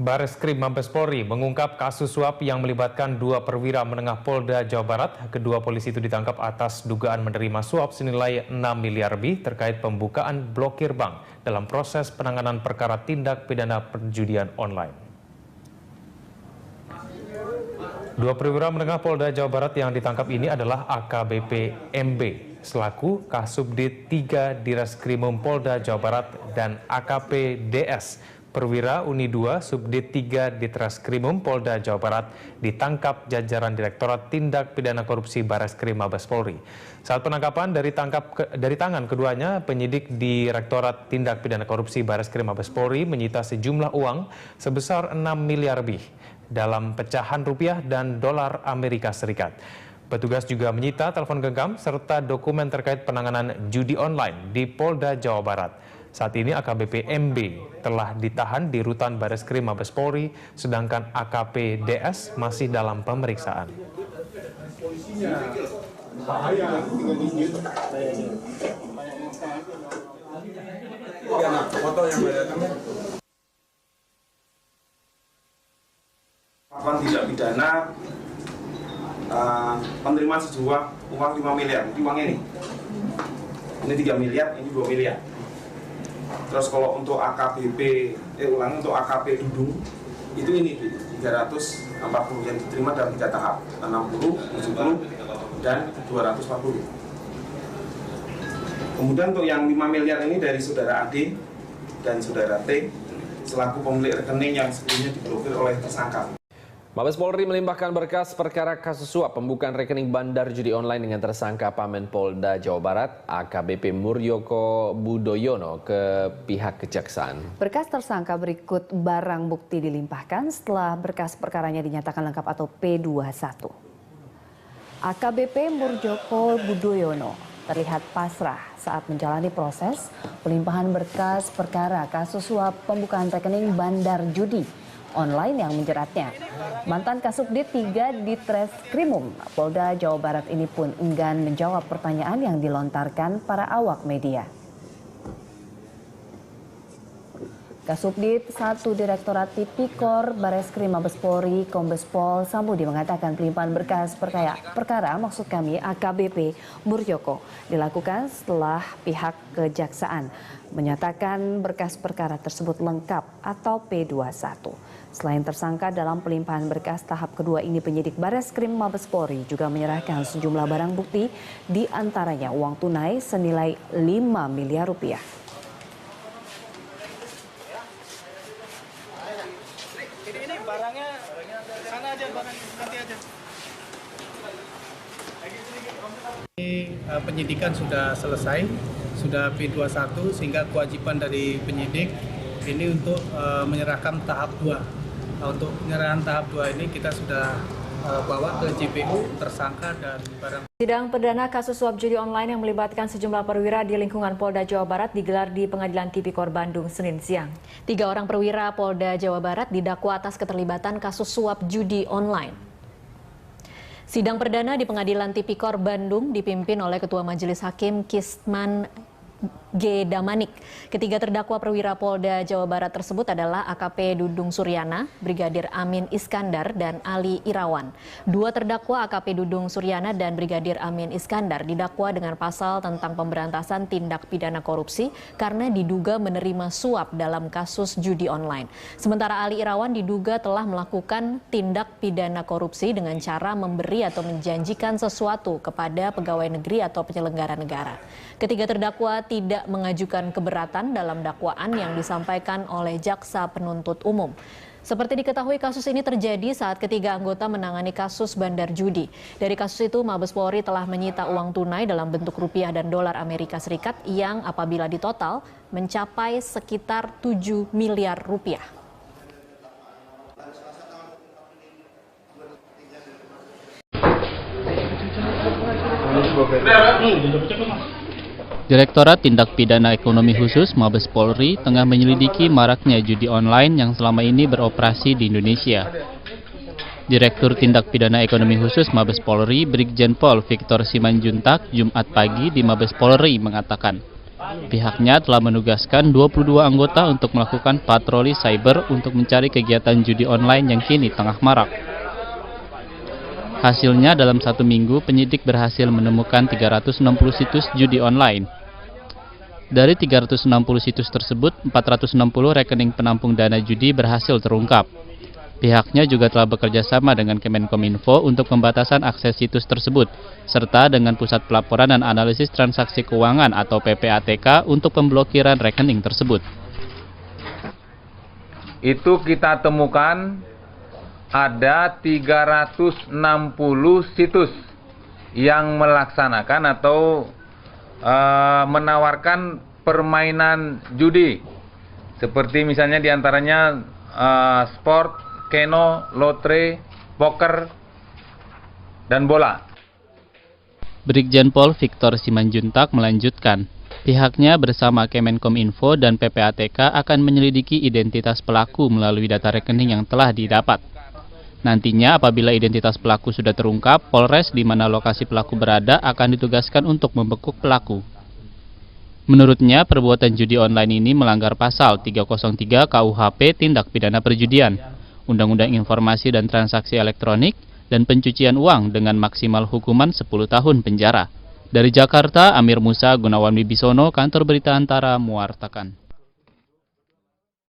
Bareskrim Mabes Polri mengungkap kasus suap yang melibatkan dua perwira menengah Polda Jawa Barat. Kedua polisi itu ditangkap atas dugaan menerima suap senilai 6 miliar lebih terkait pembukaan blokir bank dalam proses penanganan perkara tindak pidana perjudian online. Dua perwira menengah Polda Jawa Barat yang ditangkap ini adalah AKBP MB selaku Kasubdit 3 Direskrimum Polda Jawa Barat dan AKP DS Perwira Uni 2 Subdit 3 Ditreskrimum Polda Jawa Barat ditangkap jajaran Direktorat Tindak Pidana Korupsi Bareskrim Mabes Polri. Saat penangkapan dari tangan keduanya, penyidik Direktorat Tindak Pidana Korupsi Bareskrim Mabes Polri menyita sejumlah uang sebesar 6 miliar lebih dalam pecahan rupiah dan dolar Amerika Serikat. Petugas juga menyita telepon genggam serta dokumen terkait penanganan judi online di Polda Jawa Barat. Saat ini AKBP MB telah ditahan di Rutan Bareskrim Mabes Polri, sedangkan AKP DS masih dalam pemeriksaan. Melakukan tindak pidana penerimaan sejumlah uang 5 miliar. Ini uangnya nih. Ini 3 miliar, ini 2 miliar. Terus kalau untuk untuk AKP Dudung itu ini 340 yang diterima dalam 3 tahap, 60, 70 dan 240. Kemudian untuk yang 5 miliar ini dari saudara AD dan saudara T selaku pemilik rekening yang sebelumnya diblokir oleh tersangka. Mabes Polri melimpahkan berkas perkara kasus suap pembukaan rekening bandar judi online dengan tersangka Pamen Polda Jawa Barat AKBP Muryoko Budoyono ke pihak kejaksaan. Berkas tersangka berikut barang bukti dilimpahkan setelah berkas perkaranya dinyatakan lengkap atau P21. AKBP Muryoko Budoyono terlihat pasrah saat menjalani proses pelimpahan berkas perkara kasus suap pembukaan rekening bandar judi online yang menjeratnya. Mantan Kasubdit 3 Ditreskrimum Polda Jawa Barat ini pun enggan menjawab pertanyaan yang dilontarkan para awak media. Kasubdit 1 Direktorat Tipikor Bareskrim Mabes Polri Kombes Pol Sambudi mengatakan pelimpahan berkas perkara maksud kami AKBP Muryoko dilakukan setelah pihak kejaksaan menyatakan berkas perkara tersebut lengkap atau P21. Selain tersangka dalam pelimpahan berkas tahap kedua ini, penyidik Bareskrim Mabes Polri juga menyerahkan sejumlah barang bukti, di antaranya uang tunai senilai 5 miliar rupiah. Ini barangnya sana aja, nanti aja. Penyidikan sudah selesai, sudah P21 sehingga kewajiban dari penyidik ini untuk menyerahkan tahap 2. Untuk penyerahan tahap 2 ini kita sudah bawa ke JPU tersangka dan barang. Sidang perdana kasus suap judi online yang melibatkan sejumlah perwira di lingkungan Polda Jawa Barat digelar di Pengadilan Tipikor Bandung Senin siang. 3 orang perwira Polda Jawa Barat didakwa atas keterlibatan kasus suap judi online. Sidang perdana di Pengadilan Tipikor Bandung dipimpin oleh Ketua Majelis Hakim Kisman G. Damanik. Ketiga terdakwa perwira Polda Jawa Barat tersebut adalah AKP Dudung Suryana, Brigadir Amin Iskandar, dan Ali Irawan. 2 terdakwa AKP Dudung Suryana dan Brigadir Amin Iskandar didakwa dengan pasal tentang pemberantasan tindak pidana korupsi karena diduga menerima suap dalam kasus judi online. Sementara Ali Irawan diduga telah melakukan tindak pidana korupsi dengan cara memberi atau menjanjikan sesuatu kepada pegawai negeri atau penyelenggara negara. Ketiga terdakwa tidak mengajukan keberatan dalam dakwaan yang disampaikan oleh jaksa penuntut umum. Seperti diketahui, kasus ini terjadi saat ketiga anggota menangani kasus bandar judi. Dari kasus itu, Mabes Polri telah menyita uang tunai dalam bentuk rupiah dan dolar Amerika Serikat yang apabila ditotal mencapai sekitar 7 miliar rupiah. Direktorat Tindak Pidana Ekonomi Khusus Mabes Polri tengah menyelidiki maraknya judi online yang selama ini beroperasi di Indonesia. Direktur Tindak Pidana Ekonomi Khusus Mabes Polri Brigjen Pol Victor Simanjuntak Jumat pagi di Mabes Polri mengatakan, Pihaknya telah menugaskan 22 anggota untuk melakukan patroli cyber untuk mencari kegiatan judi online yang kini tengah marak. Hasilnya dalam 1 minggu penyidik berhasil menemukan 360 situs judi online. Dari 360 situs tersebut, 460 rekening penampung dana judi berhasil terungkap. Pihaknya juga telah bekerja sama dengan Kemenkominfo untuk pembatasan akses situs tersebut, serta dengan Pusat Pelaporan dan Analisis Transaksi Keuangan atau PPATK untuk pemblokiran rekening tersebut. Itu kita temukan ada 360 situs yang melaksanakan atau menawarkan permainan judi. Seperti misalnya diantaranya sport, keno, lotre, poker, dan bola. Brigjen Pol Victor Simanjuntak melanjutkan, pihaknya bersama Kemenkominfo dan PPATK akan menyelidiki identitas pelaku melalui data rekening yang telah didapat. Nantinya apabila identitas pelaku sudah terungkap, Polres di mana lokasi pelaku berada akan ditugaskan untuk membekuk pelaku. Menurutnya, perbuatan judi online ini melanggar pasal 303 KUHP Tindak Pidana Perjudian, Undang-Undang Informasi dan Transaksi Elektronik, dan pencucian uang dengan maksimal hukuman 10 tahun penjara. Dari Jakarta, Amir Musa, Gunawan Wibisono, Kantor Berita Antara, mewartakan.